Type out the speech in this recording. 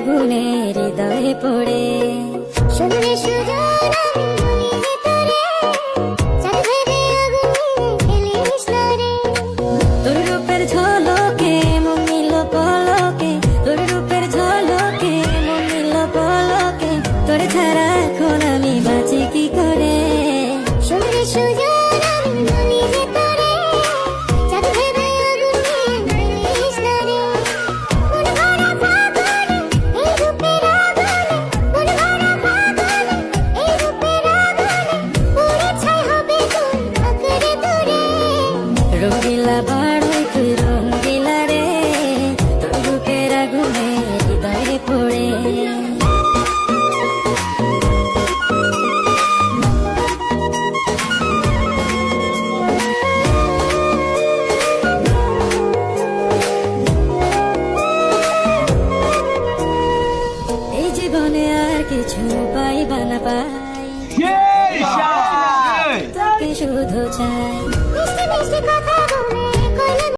আগুনে হৃদয়ে পড়ে। শুনলে সুজন আমি বলি যে তোরে, চাঁদ ভেবে আগুনে ফেলিস না রে। তোর রূপের ঝলকে মন নিল পলকে, তোর রূপের ঝলকে মন নিল পলকে, তোরে ছাড়া এখন আমি বাঁচি কি করে। শুনলে সুজন আমি বলি যে তোরে, চাঁদ ভেবে আগুনে ফেলিস না রে। মন ভরা ফাগুনে এই রূপের আগুনে, মন ভরা ফাগুনে এই রূপের আগুনে, পুড়ে ছাই হবে তোর আঁকড়ে ধরে। রঙ্গিলা বাড়ই তুই রঙ্গিলা রে, তোর রূপের আগুনে হৃদয়ে পড়ে। এই জীবনে আর কিছু পাইবা না পাই,